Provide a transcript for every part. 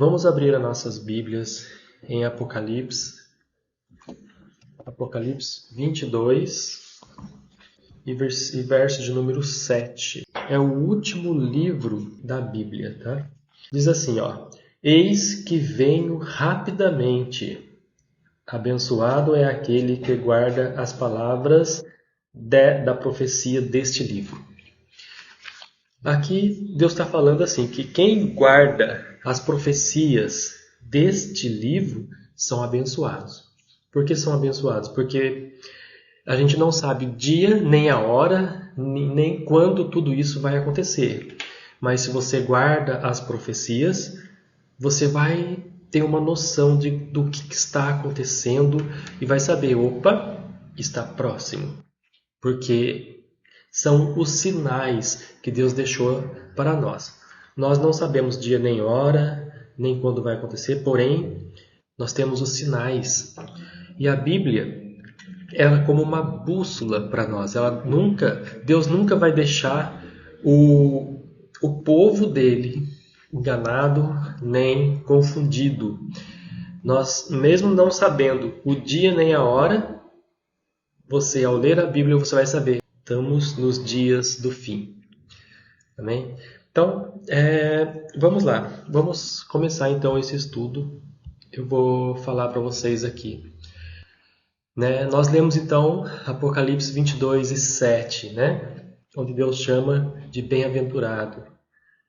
Vamos abrir as nossas Bíblias em Apocalipse 22 e verso de número 7. É o último livro da Bíblia, tá? Diz assim, ó: Eis que venho rapidamente. Abençoado é aquele que guarda as palavras da profecia deste livro. Aqui Deus está falando assim, que quem guarda as profecias deste livro são abençoados. Por que são abençoados? Porque a gente não sabe o dia, nem a hora, nem quando tudo isso vai acontecer. Mas se você guarda as profecias, você vai ter uma noção do que está acontecendo e vai saber, opa, está próximo. Porque são os sinais que Deus deixou para nós. Nós não sabemos dia nem hora, nem quando vai acontecer, porém, nós temos os sinais. E a Bíblia, ela é como uma bússola para nós. Deus nunca vai deixar o povo dele enganado nem confundido. Nós, mesmo não sabendo o dia nem a hora, você, ao ler a Bíblia, você vai saber. Estamos nos dias do fim. Amém? Então, vamos lá. Vamos começar então esse estudo. Eu vou falar para vocês aqui. Nós lemos então Apocalipse 22 e 7, onde Deus chama de bem-aventurado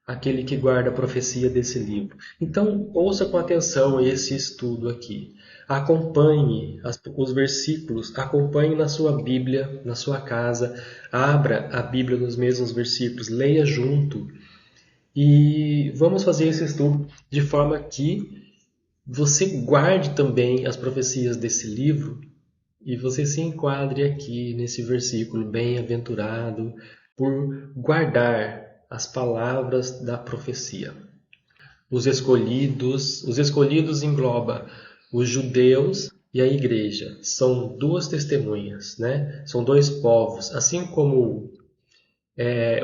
aquele que guarda a profecia desse livro. Então, ouça com atenção esse estudo aqui. Acompanhe os versículos, acompanhe na sua Bíblia, na sua casa, abra a Bíblia nos mesmos versículos, leia junto. E vamos fazer esse estudo de forma que você guarde também as profecias desse livro e você se enquadre aqui nesse versículo, bem-aventurado por guardar as palavras da profecia. Os escolhidos engloba os judeus e a igreja. São duas testemunhas, São dois povos. Assim como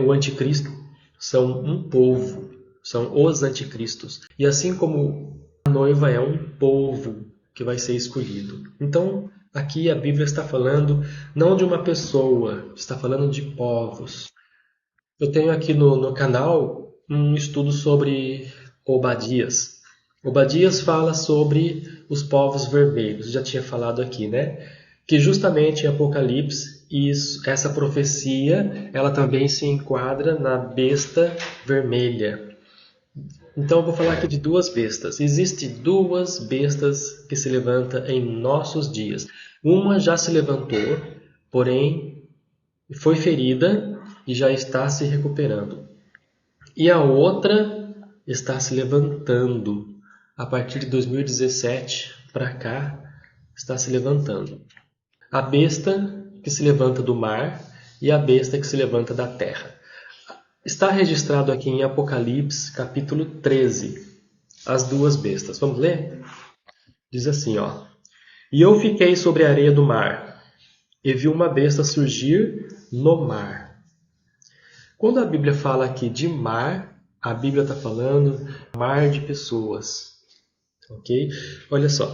o anticristo, são um povo, são os anticristos. E assim como a noiva é um povo que vai ser escolhido. Então, aqui a Bíblia está falando não de uma pessoa, está falando de povos. Eu tenho aqui no canal um estudo sobre Obadias. Obadias fala sobre os povos vermelhos. Já tinha falado aqui, Que justamente em Apocalipse, essa profecia, ela também se enquadra na besta vermelha. Então eu vou falar aqui de duas bestas. Existem duas bestas que se levantam em nossos dias. Uma já se levantou, porém foi ferida e já está se recuperando. E a outra está se levantando. A partir de 2017 para cá, está se levantando. A besta que se levanta do mar e a besta que se levanta da terra. Está registrado aqui em Apocalipse, capítulo 13, as duas bestas. Vamos ler? Diz assim, ó: E eu fiquei sobre a areia do mar, e vi uma besta surgir no mar. Quando a Bíblia fala aqui de mar, a Bíblia está falando mar de pessoas. Ok? Olha só,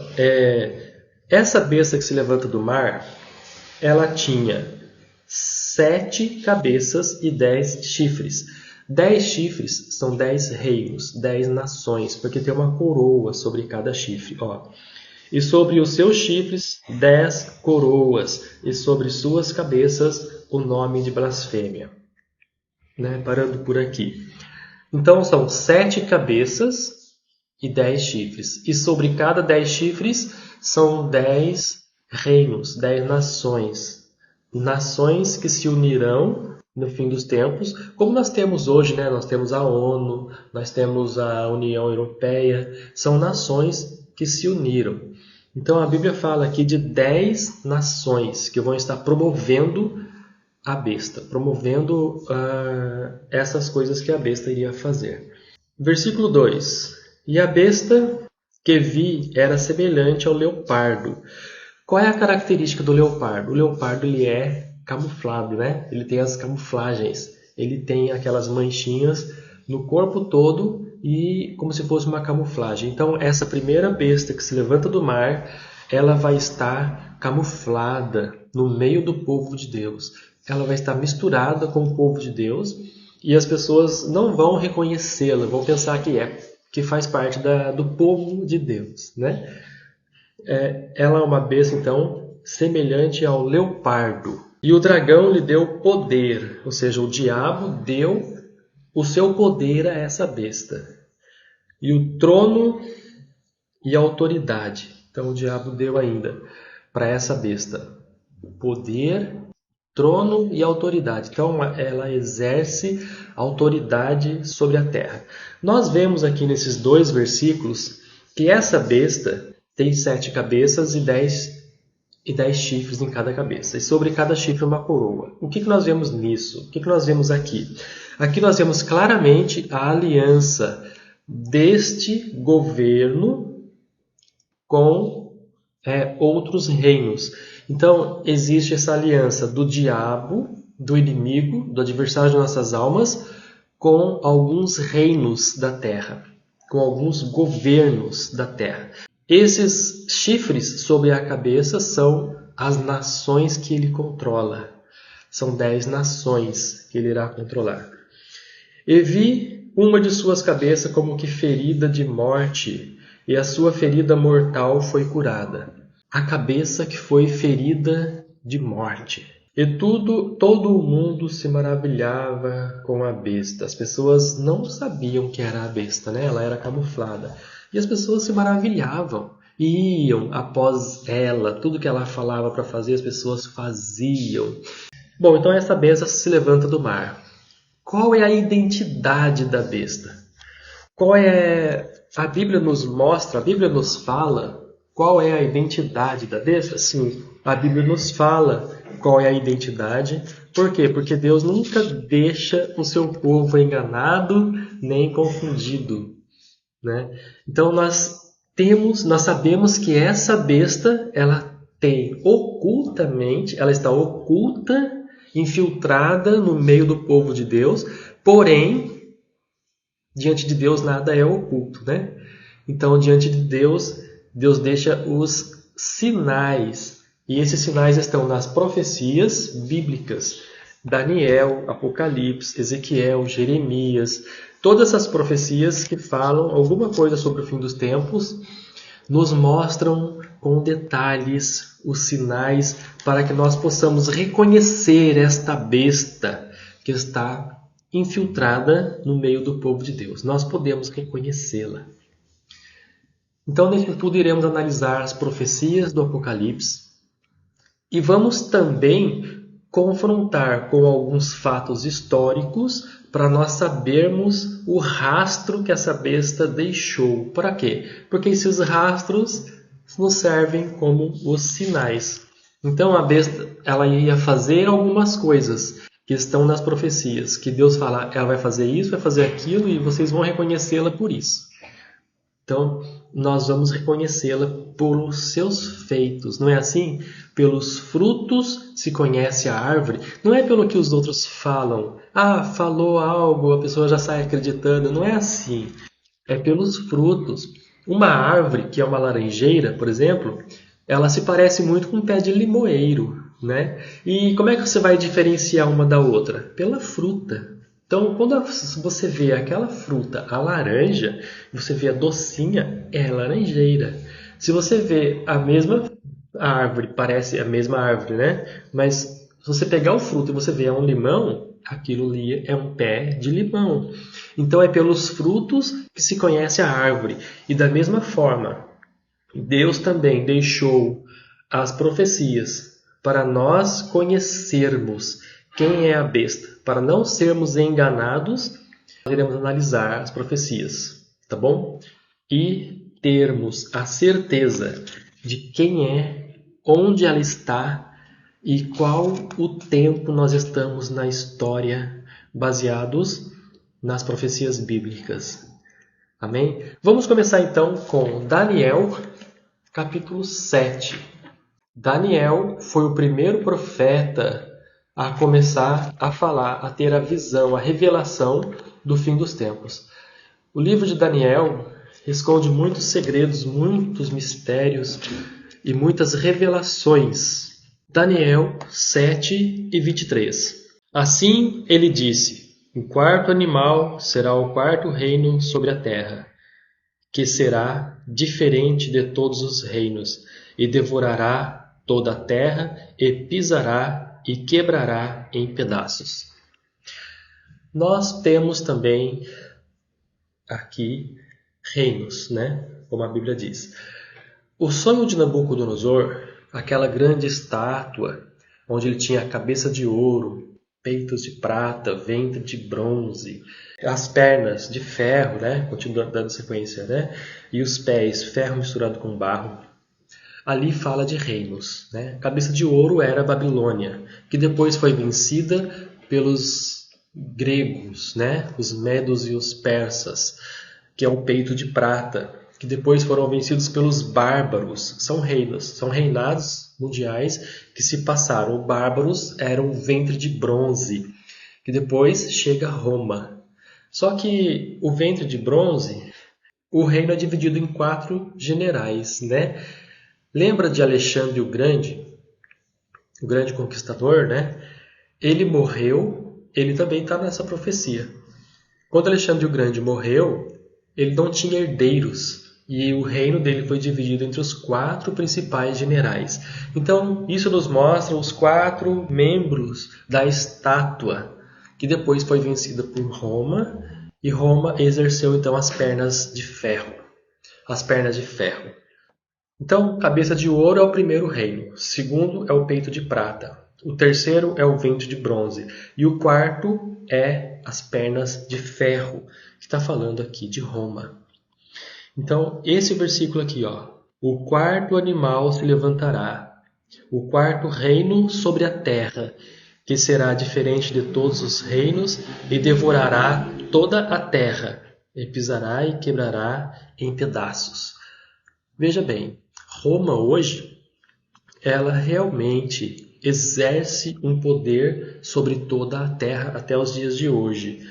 essa besta que se levanta do mar, ela tinha 7 cabeças e 10 chifres. 10 chifres são 10 reinos, 10 nações, porque tem uma coroa sobre cada chifre. Ó. E sobre os seus chifres, 10 coroas, e sobre suas cabeças, o nome de blasfêmia. Parando por aqui. Então, são 7 cabeças e 10 chifres. E sobre cada 10 chifres, são 10 reinos, 10 nações. Nações que se unirão no fim dos tempos, como nós temos hoje, Nós temos a ONU, nós temos a União Europeia, são nações que se uniram. Então a Bíblia fala aqui de 10 nações que vão estar promovendo a besta, promovendo essas coisas que a besta iria fazer. Versículo 2: E a besta que vi era semelhante ao leopardo. Qual é a característica do leopardo? O leopardo ele é camuflado, Ele tem as camuflagens. Ele tem aquelas manchinhas no corpo todo e como se fosse uma camuflagem. Então, essa primeira besta que se levanta do mar, ela vai estar camuflada no meio do povo de Deus. Ela vai estar misturada com o povo de Deus e as pessoas não vão reconhecê-la, vão pensar que faz parte do povo de Deus, né? Ela é uma besta, então, semelhante ao leopardo. E o dragão lhe deu poder, ou seja, o diabo deu o seu poder a essa besta. E o trono e a autoridade. Então o diabo deu ainda para essa besta poder, trono e autoridade. Então ela exerce autoridade sobre a terra. Nós vemos aqui nesses 2 versículos que essa besta tem 7 cabeças e 10 chifres em cada cabeça. E sobre cada chifre uma coroa. O que nós vemos nisso? O que nós vemos aqui? Aqui nós vemos claramente a aliança deste governo com outros reinos. Então, existe essa aliança do diabo, do inimigo, do adversário de nossas almas, com alguns reinos da terra, com alguns governos da terra. Esses chifres sobre a cabeça são as nações que ele controla. São 10 nações que ele irá controlar. E vi uma de suas cabeças como que ferida de morte, e a sua ferida mortal foi curada. A cabeça que foi ferida de morte. E todo o mundo se maravilhava com a besta. As pessoas não sabiam que era a besta, né? Ela era camuflada. E as pessoas se maravilhavam. Iam após ela. Tudo que ela falava para fazer, as pessoas faziam. Bom, então essa besta se levanta do mar. Qual é a identidade da besta? A Bíblia nos mostra, a Bíblia nos fala qual é a identidade da besta? Sim, a Bíblia nos fala qual é a identidade. Por quê? Porque Deus nunca deixa o seu povo enganado nem confundido, né? Então nós sabemos que essa besta, ela está oculta, infiltrada no meio do povo de Deus, porém, diante de Deus nada é oculto, né? Então, diante de Deus, Deus deixa os sinais, e esses sinais estão nas profecias bíblicas. Daniel, Apocalipse, Ezequiel, Jeremias, todas essas profecias que falam alguma coisa sobre o fim dos tempos, nos mostram com detalhes os sinais para que nós possamos reconhecer esta besta que está infiltrada no meio do povo de Deus. Nós podemos reconhecê-la. Então, nesse tudo, iremos analisar as profecias do Apocalipse e vamos também confrontar com alguns fatos históricos para nós sabermos o rastro que essa besta deixou. Para quê? Porque esses rastros nos servem como os sinais. Então a besta, ela ia fazer algumas coisas que estão nas profecias, que Deus fala, ela vai fazer isso, vai fazer aquilo e vocês vão reconhecê-la por isso. Então, nós vamos reconhecê-la pelos seus feitos, não é assim? Pelos frutos se conhece a árvore. Não é pelo que os outros falam. Falou algo, a pessoa já sai acreditando. Não é assim. É pelos frutos. Uma árvore, que é uma laranjeira, por exemplo, ela se parece muito com um pé de limoeiro, né? E como é que você vai diferenciar uma da outra? Pela fruta. Então, quando você vê aquela fruta, a laranja, você vê a docinha, é laranjeira. Se você vê a mesma árvore, parece a mesma árvore, né? Mas se você pegar o fruto e você vê um limão, aquilo ali é um pé de limão. Então, é pelos frutos que se conhece a árvore. E da mesma forma, Deus também deixou as profecias para nós conhecermos quem é a besta. Para não sermos enganados, nós iremos analisar as profecias, tá bom? E termos a certeza de quem é, onde ela está e qual o tempo nós estamos na história, baseados nas profecias bíblicas. Amém? Vamos começar então com Daniel, capítulo 7. Daniel foi o primeiro profeta a começar a falar, a ter a visão, a revelação do fim dos tempos. O livro de Daniel esconde muitos segredos, muitos mistérios e muitas revelações. Daniel 7:23. Assim ele disse: o quarto animal será o quarto reino sobre a terra, que será diferente de todos os reinos, e devorará toda a terra, e pisará e quebrará em pedaços. Nós temos também aqui reinos, né? Como a Bíblia diz. O sonho de Nabucodonosor, aquela grande estátua, onde ele tinha a cabeça de ouro, peitos de prata, ventre de bronze, as pernas de ferro, né? Continuando dando sequência, né? E os pés, ferro misturado com barro. Ali fala de reinos, né? Cabeça de ouro era a Babilônia, que depois foi vencida pelos gregos, né? Os medos e os persas, que é o peito de prata, que depois foram vencidos pelos bárbaros. São reinos, são reinados mundiais que se passaram. Os bárbaros eram o ventre de bronze, que depois chega a Roma. Só que o ventre de bronze, o reino é dividido em 4 generais, né? Lembra de Alexandre o Grande conquistador, né? Ele morreu, ele também está nessa profecia. Quando Alexandre o Grande morreu, ele não tinha herdeiros e o reino dele foi dividido entre os 4 principais generais. Então, isso nos mostra os 4 membros da estátua, que depois foi vencida por Roma, e Roma exerceu então as pernas de ferro. As pernas de ferro. Então, cabeça de ouro é o primeiro reino, o segundo é o peito de prata, o terceiro é o ventre de bronze e o quarto é as pernas de ferro, que está falando aqui de Roma. Então, esse versículo aqui, ó, o quarto animal se levantará, o quarto reino sobre a terra, que será diferente de todos os reinos e devorará toda a terra, e pisará e quebrará em pedaços. Veja bem, Roma hoje, ela realmente exerce um poder sobre toda a terra até os dias de hoje.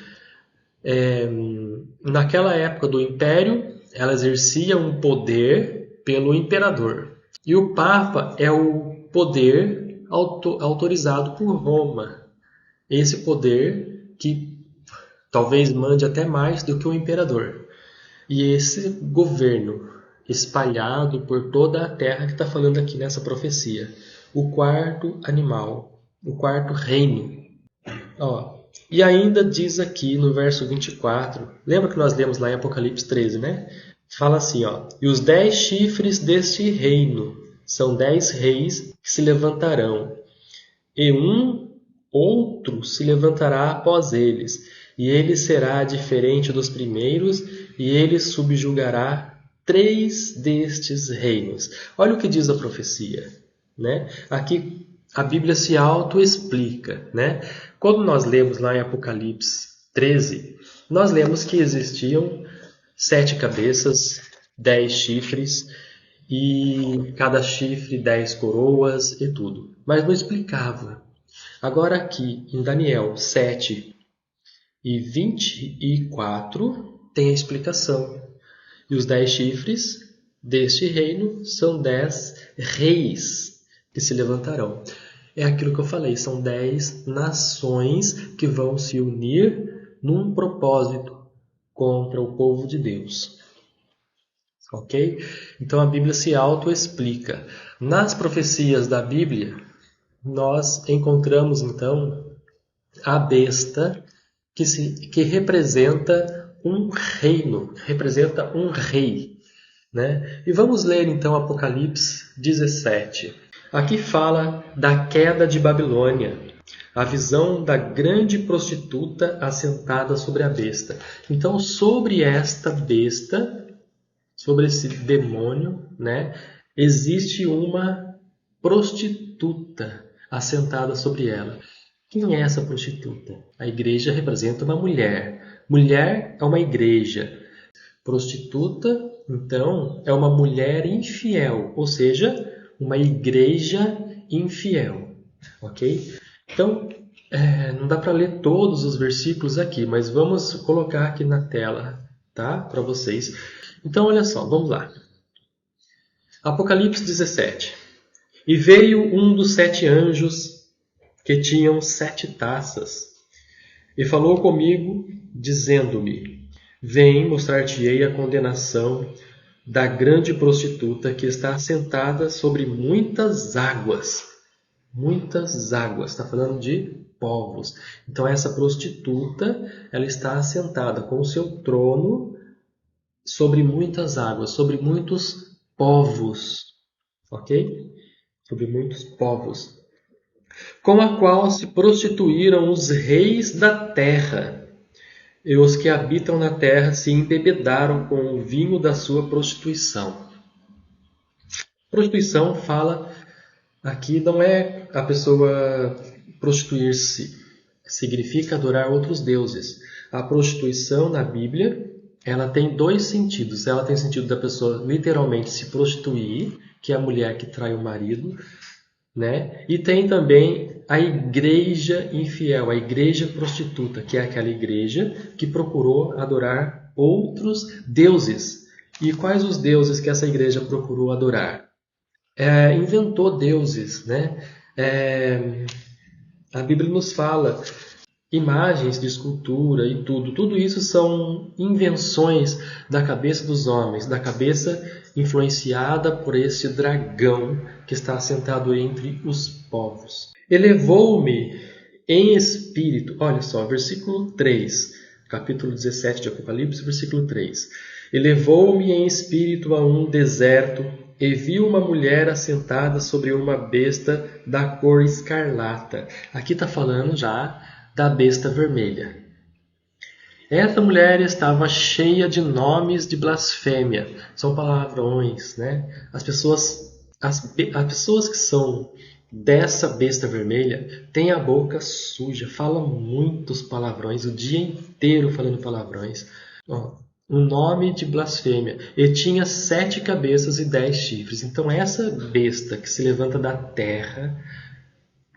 Naquela época do Império, ela exercia um poder pelo imperador. E o Papa é o poder autorizado por Roma. Esse poder que talvez mande até mais do que o imperador. E esse governo espalhado por toda a terra que está falando aqui nessa profecia. O quarto animal, o quarto reino. Ó, e ainda diz aqui no verso 24, lembra que nós lemos lá em Apocalipse 13, né? Fala assim, ó, e os 10 chifres deste reino são 10 reis que se levantarão, e um outro se levantará após eles, e ele será diferente dos primeiros, e ele subjugará 3 destes reinos. Olha o que diz a profecia, né? Aqui a Bíblia se auto-explica, né? Quando nós lemos lá em Apocalipse 13, nós lemos que existiam 7 cabeças, 10 chifres, e cada chifre 10 coroas e tudo. Mas não explicava. Agora aqui em Daniel 7:24 tem a explicação. E os 10 chifres deste reino são 10 reis que se levantarão. É aquilo que eu falei, são 10 nações que vão se unir num propósito contra o povo de Deus. Ok? Então a Bíblia se auto-explica. Nas profecias da Bíblia, nós encontramos então a besta que representa um reino, representa um rei, né? E vamos ler então Apocalipse 17. Aqui fala da queda de Babilônia, a visão da grande prostituta assentada sobre a besta. Então, sobre esta besta, sobre esse demônio, né, existe uma prostituta assentada sobre ela. Quem é essa prostituta? A igreja representa uma mulher. Mulher é uma igreja. Prostituta, então, é uma mulher infiel, ou seja, uma igreja infiel. Ok? Então, não dá para ler todos os versículos aqui, mas vamos colocar aqui na tela tá? Para vocês. Então, olha só, vamos lá. Apocalipse 17. E veio um dos 7 anjos que tinham 7 taças, e falou comigo, dizendo-me: Vem, mostrar-te-ei a condenação da grande prostituta que está assentada sobre muitas águas. Muitas águas. Está falando de povos. Então essa prostituta, ela está assentada com o seu trono sobre muitas águas, sobre muitos povos. Ok? Sobre muitos povos. Com a qual se prostituíram os reis da terra. E os que habitam na terra se embebedaram com o vinho da sua prostituição. Prostituição fala aqui não é a pessoa prostituir-se. Significa adorar outros deuses. A prostituição na Bíblia, ela tem 2 sentidos. Ela tem o sentido da pessoa literalmente se prostituir, que é a mulher que trai o marido, né? E tem também a igreja infiel, a igreja prostituta, que é aquela igreja que procurou adorar outros deuses. E quais os deuses que essa igreja procurou adorar? Inventou deuses, né? A Bíblia nos fala imagens de escultura e tudo isso são invenções da cabeça dos homens, da cabeça influenciada por esse dragão que está assentado entre os povos. Elevou-me em espírito, olha só, versículo 3, capítulo 17 de Apocalipse, versículo 3. Elevou-me em espírito a um deserto e vi uma mulher assentada sobre uma besta da cor escarlata. Aqui está falando já da besta vermelha. Essa mulher estava cheia de nomes de blasfêmia. São palavrões, né? As pessoas que são dessa besta vermelha têm a boca suja, falam muitos palavrões, o dia inteiro falando palavrões. Um nome de blasfêmia. E tinha 7 cabeças e 10 chifres. Então essa besta que se levanta da terra,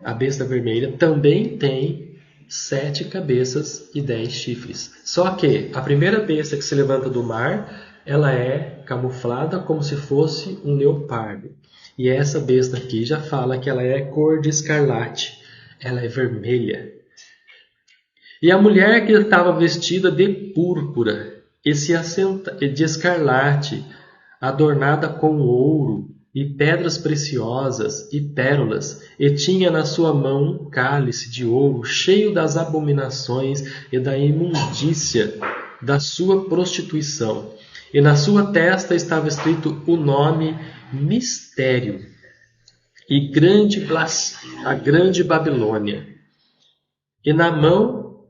a besta vermelha, também tem 7 cabeças e 10 chifres. Só que a primeira besta que se levanta do mar, ela é camuflada como se fosse um leopardo. E essa besta aqui já fala que ela é cor de escarlate. Ela é vermelha. E a mulher que estava vestida de púrpura e se assenta de escarlate, adornada com ouro e pedras preciosas e pérolas, e tinha na sua mão um cálice de ouro cheio das abominações e da imundícia da sua prostituição. E na sua testa estava escrito o nome Mistério e a grande Babilônia. E na mão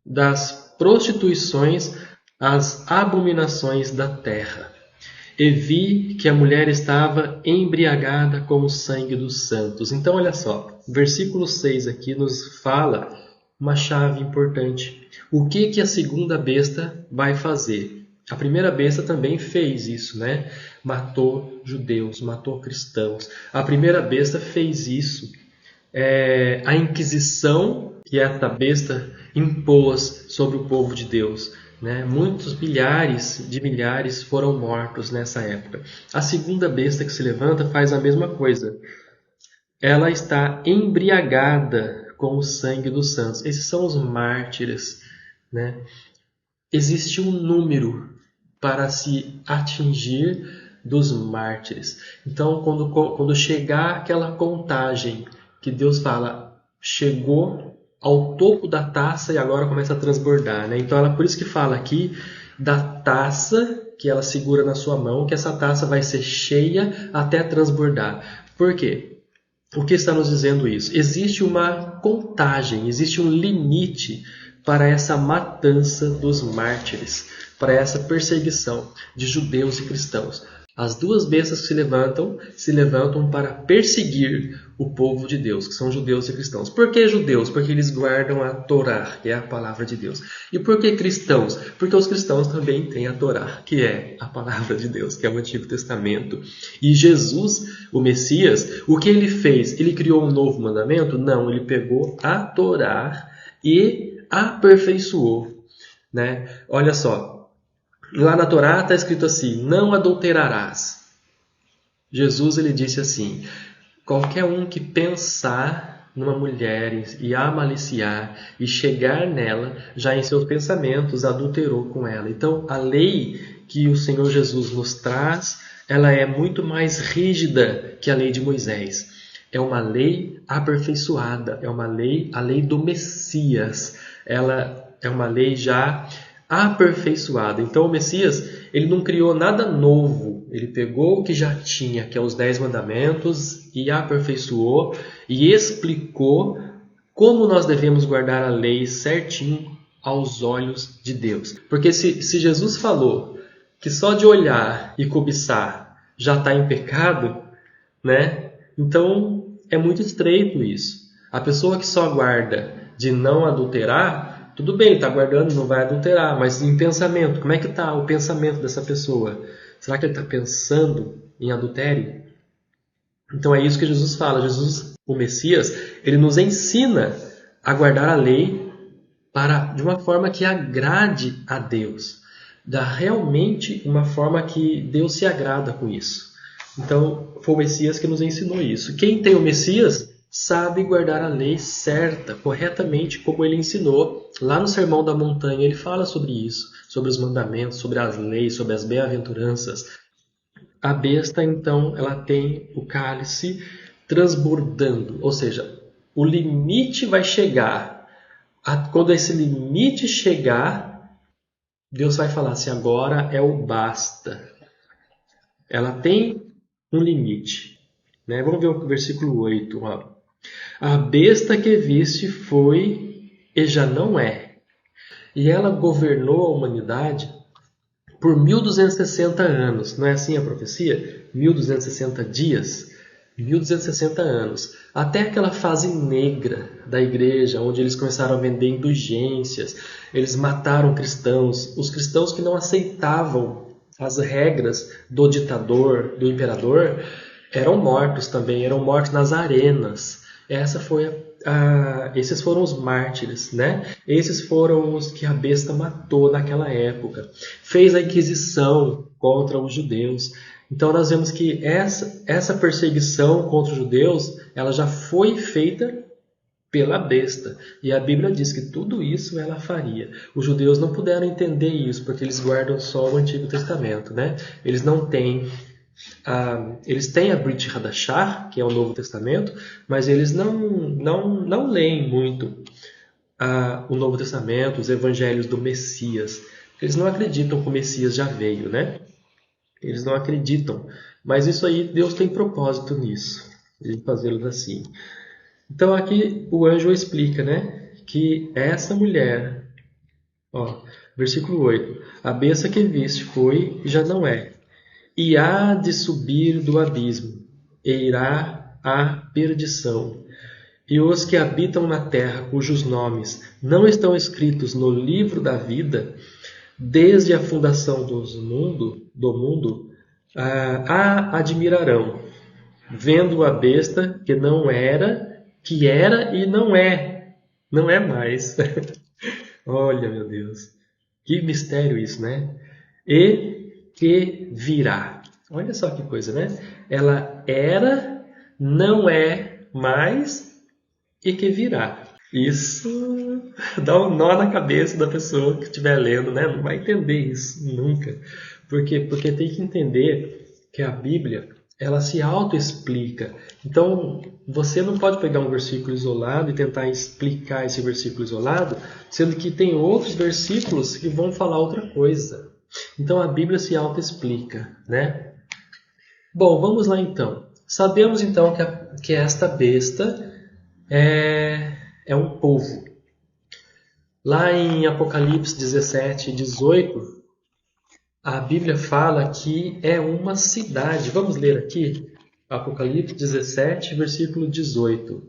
das prostituições as abominações da terra. E vi que a mulher estava embriagada com o sangue dos santos. Então, olha só, versículo 6 aqui nos fala uma chave importante. O que a segunda besta vai fazer? A primeira besta também fez isso, né? Matou judeus, matou cristãos. A primeira besta fez isso. A Inquisição que esta besta impôs sobre o povo de Deus. Né? Muitos milhares foram mortos nessa época. A segunda besta que se levanta faz a mesma coisa. Ela está embriagada com o sangue dos santos. Esses são os mártires. Né? Existe um número para se atingir dos mártires. Então, quando chegar aquela contagem que Deus fala, chegou ao topo da taça e agora começa a transbordar, né? Então, por isso que fala aqui da taça que ela segura na sua mão, que essa taça vai ser cheia até transbordar. Por quê? O que está nos dizendo isso? Existe uma contagem, existe um limite para essa matança dos mártires, para essa perseguição de judeus e cristãos. As duas bestas que se levantam para perseguir o povo de Deus, que são judeus e cristãos. Por que judeus? Porque eles guardam a Torá, que é a palavra de Deus. E por que cristãos? Porque os cristãos também têm a Torá, que é a palavra de Deus, que é o Antigo Testamento. E Jesus, o Messias, o que ele fez? Ele criou um novo mandamento? Não, ele pegou a Torá e aperfeiçoou. Né? Olha só. Lá na Torá está escrito assim: não adulterarás. Jesus ele disse assim: qualquer um que pensar numa mulher e a maliciar e chegar nela, já em seus pensamentos adulterou com ela. Então a lei que o Senhor Jesus nos traz, ela é muito mais rígida que a lei de Moisés. É uma lei aperfeiçoada, é uma lei, a lei do Messias. Ela é uma lei já aperfeiçoada. Então o Messias, ele não criou nada novo. Ele pegou o que já tinha, que é os 10 mandamentos, e aperfeiçoou e explicou como nós devemos guardar a lei certinho aos olhos de Deus. Porque se Jesus falou que só de olhar e cobiçar já está em pecado, né? Então é muito estreito isso. A pessoa que só guarda de não adulterar, tudo bem, está guardando, não vai adulterar, mas em pensamento, como é que está o pensamento dessa pessoa? Será que ele está pensando em adultério? Então é isso que Jesus fala. Jesus, o Messias, ele nos ensina a guardar a lei de uma forma que agrade a Deus. Dá realmente uma forma que Deus se agrada com isso. Então foi o Messias que nos ensinou isso. Quem tem o Messias sabe guardar a lei certa, corretamente, como ele ensinou. Lá no Sermão da Montanha ele fala sobre isso, sobre os mandamentos, sobre as leis, sobre as bem-aventuranças. A besta, então, ela tem o cálice transbordando, ou seja, o limite vai chegar. Quando esse limite chegar, Deus vai falar assim: agora é o basta. Ela tem um limite. Né? Vamos ver o versículo 8. Ó. A besta que viste foi e já não é. E ela governou a humanidade por 1260 anos. Não é assim a profecia? 1260 dias. 1260 anos. Até aquela fase negra da igreja, onde eles começaram a vender indulgências. Eles mataram cristãos. Os cristãos que não aceitavam as regras do ditador, do imperador, eram mortos também. Eram mortos nas arenas. Esses foram os mártires, né? Esses foram os que a besta matou naquela época. Fez a Inquisição contra os judeus. Então nós vemos que essa perseguição contra os judeus, ela já foi feita pela besta. E a Bíblia diz que tudo isso ela faria. Os judeus não puderam entender isso, porque eles guardam só o Antigo Testamento, né? Eles não têm... eles têm a Brit Hadashah, que é o Novo Testamento, mas eles não leem muito o Novo Testamento, os evangelhos do Messias. Eles não acreditam que o Messias já veio, né? Eles não acreditam. Mas isso aí, Deus tem propósito nisso, de fazê-los assim. Então aqui o anjo explica, né? Que essa mulher, ó, versículo 8, a besta que viste foi e já não é. E há de subir do abismo, e irá à perdição. E os que habitam na terra, cujos nomes não estão escritos no livro da vida, desde a fundação do mundo, a admirarão, vendo a besta que não era, que era e não é mais. Olha, meu Deus, que mistério isso, né? E que virá. Olha só que coisa, né? Ela era, não é mais e que virá. Isso dá um nó na cabeça da pessoa que estiver lendo, né? Não vai entender isso nunca. Porque tem que entender que a Bíblia, ela se auto-explica. Então, você não pode pegar um versículo isolado e tentar explicar esse versículo isolado, sendo que tem outros versículos que vão falar outra coisa. Então a Bíblia se auto-explica, né? Bom, vamos lá então. Sabemos então que esta besta é um povo. Lá em Apocalipse 17, 18, a Bíblia fala que é uma cidade. Vamos ler aqui, Apocalipse 17, versículo 18.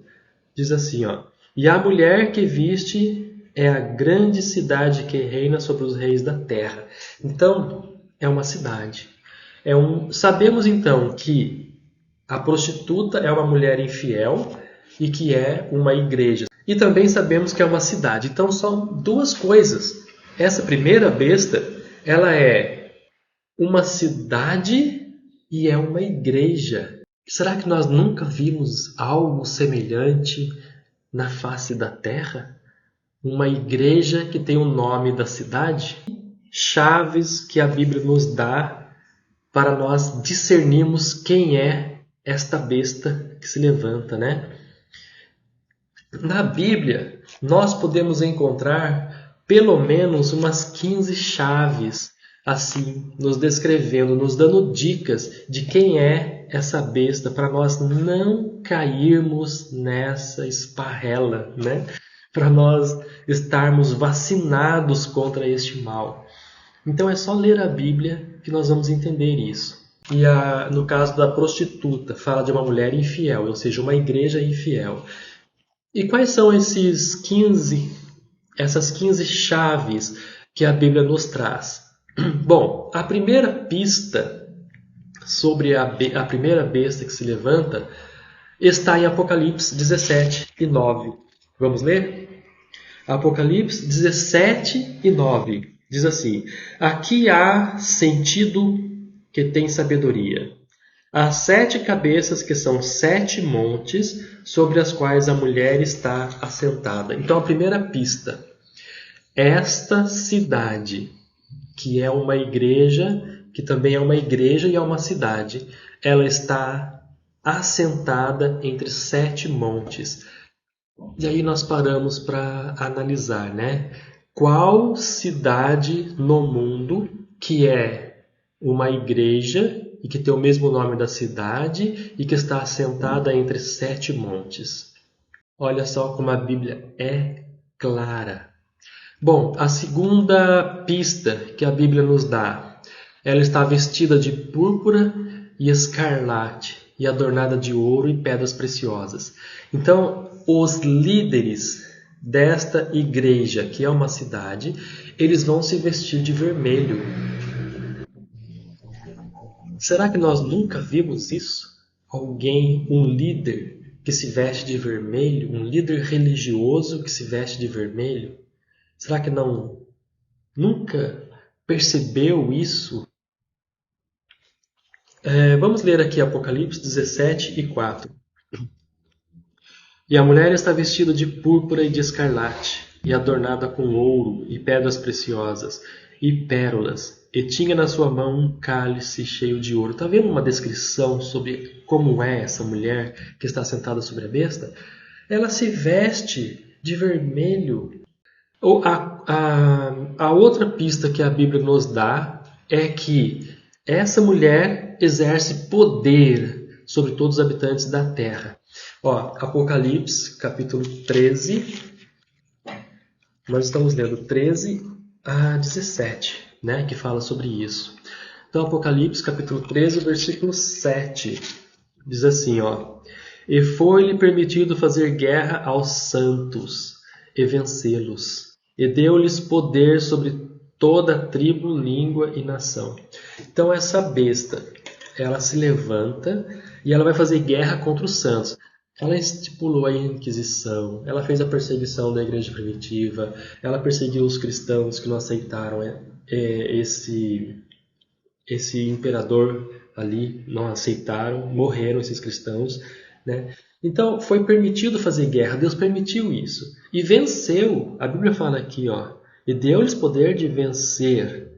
Diz assim, ó: E a mulher que viste é a grande cidade que reina sobre os reis da terra. Então, é uma cidade. Sabemos então que a prostituta é uma mulher infiel e que é uma igreja. E também sabemos que é uma cidade. Então, são duas coisas. Essa primeira besta, ela é uma cidade e é uma igreja. Será que nós nunca vimos algo semelhante na face da terra? Uma igreja que tem o nome da cidade? Chaves que a Bíblia nos dá para nós discernirmos quem é esta besta que se levanta, né? Na Bíblia, nós podemos encontrar pelo menos umas 15 chaves, assim, nos descrevendo, nos dando dicas de quem é essa besta, para nós não cairmos nessa esparrela, né? Para nós estarmos vacinados contra este mal. Então é só ler a Bíblia que nós vamos entender isso. E no caso da prostituta, fala de uma mulher infiel, ou seja, uma igreja infiel. E quais são essas 15 chaves que a Bíblia nos traz? Bom, a primeira pista sobre a primeira besta que se levanta está em Apocalipse 17 e 9. Vamos ler? Apocalipse 17 e 9 diz assim: aqui há sentido que tem sabedoria. Há 7 cabeças que são 7 montes sobre as quais a mulher está assentada. Então a primeira pista, esta cidade, que é uma igreja, que também é uma igreja e é uma cidade, ela está assentada entre 7 montes. E aí nós paramos para analisar, né? Qual cidade no mundo que é uma igreja e que tem o mesmo nome da cidade e que está assentada entre 7 montes? Olha só como a Bíblia é clara. Bom, a segunda pista que a Bíblia nos dá, ela está vestida de púrpura e escarlate e adornada de ouro e pedras preciosas. Então, os líderes desta igreja, que é uma cidade, eles vão se vestir de vermelho. Será que nós nunca vimos isso? Alguém, um líder que se veste de vermelho, um líder religioso que se veste de vermelho? Será que nunca percebeu isso? Vamos ler aqui Apocalipse 17 e 4. E a mulher está vestida de púrpura e de escarlate, e adornada com ouro, e pedras preciosas, e pérolas, e tinha na sua mão um cálice cheio de ouro. Está vendo uma descrição sobre como é essa mulher que está sentada sobre a besta? Ela se veste de vermelho. A outra pista que a Bíblia nos dá é que essa mulher exerce poder sobre todos os habitantes da terra. Apocalipse, capítulo 13, nós estamos lendo 13 a 17, né, que fala sobre isso. Então, Apocalipse, capítulo 13, versículo 7, diz assim, e foi-lhe permitido fazer guerra aos santos e vencê-los, e deu-lhes poder sobre toda a tribo, língua e nação. Então, essa besta, ela se levanta e ela vai fazer guerra contra os santos. Ela estipulou a Inquisição, ela fez a perseguição da igreja primitiva, ela perseguiu os cristãos que não aceitaram esse imperador ali, não aceitaram, morreram esses cristãos, né? Então foi permitido fazer guerra, Deus permitiu isso. E venceu, a Bíblia fala aqui, e deu-lhes poder de vencer.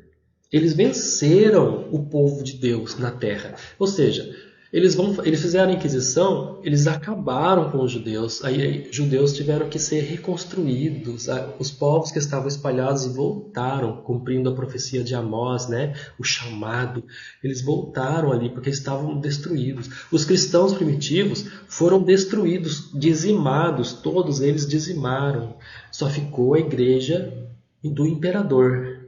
Eles venceram o povo de Deus na terra. Ou seja, eles fizeram a Inquisição, eles acabaram com os judeus. Aí judeus tiveram que ser reconstruídos. Os povos que estavam espalhados voltaram, cumprindo a profecia de Amós, né? O chamado. Eles voltaram ali porque estavam destruídos. Os cristãos primitivos foram destruídos, dizimados. Todos eles dizimaram. Só ficou a igreja do imperador.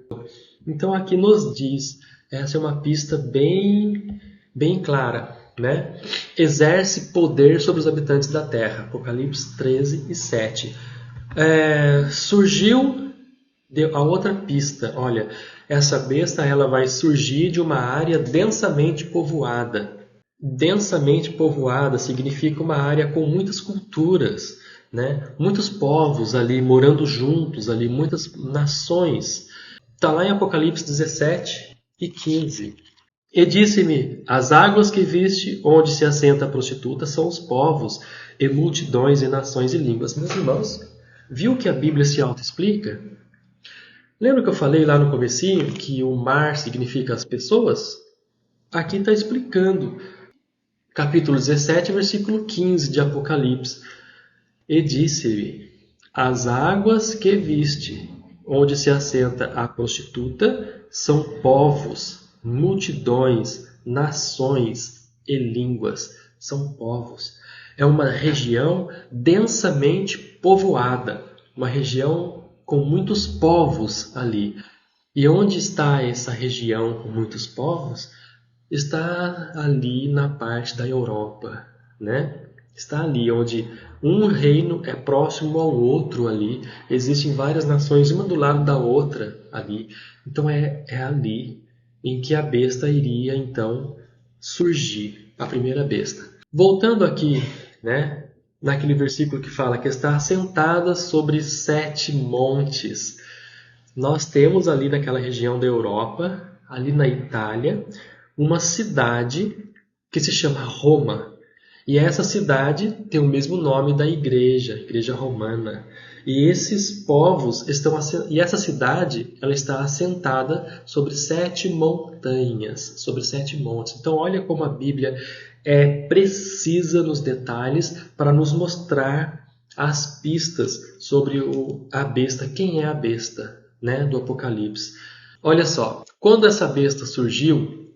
Então aqui nos diz, essa é uma pista bem clara, né? Exerce poder sobre os habitantes da terra. Apocalipse 13 e 7. Surgiu a outra pista. Olha, essa besta ela vai surgir de uma área densamente povoada. Densamente povoada significa uma área com muitas culturas, né? Muitos povos ali morando juntos, ali muitas nações. Está lá em Apocalipse 17 e 15. E disse-me, as águas que viste, onde se assenta a prostituta, são os povos, e multidões, e nações, e línguas. Meus irmãos, viu que a Bíblia se auto-explica? Lembra que eu falei lá no comecinho que o mar significa as pessoas? Aqui está explicando. Capítulo 17, versículo 15 de Apocalipse. E disse-me, as águas que viste, onde se assenta a prostituta, são povos, multidões, nações e línguas. São povos. É uma região densamente povoada, uma região com muitos povos ali. E onde está essa região com muitos povos? Está ali na parte da Europa, né? Está ali onde um reino é próximo ao outro ali. Existem várias nações, uma do lado da outra ali. Então é ali em que a besta iria então surgir, a primeira besta. Voltando aqui, né, naquele versículo que fala que está assentada sobre 7 montes. Nós temos ali naquela região da Europa, ali na Itália, uma cidade que se chama Roma. E essa cidade tem o mesmo nome da igreja romana. E esses povos estão e essa cidade, ela está assentada sobre 7 montanhas, sobre 7 montes. Então olha como a Bíblia é precisa nos detalhes para nos mostrar as pistas sobre a besta, quem é a besta, né, do Apocalipse. Olha só, quando essa besta surgiu,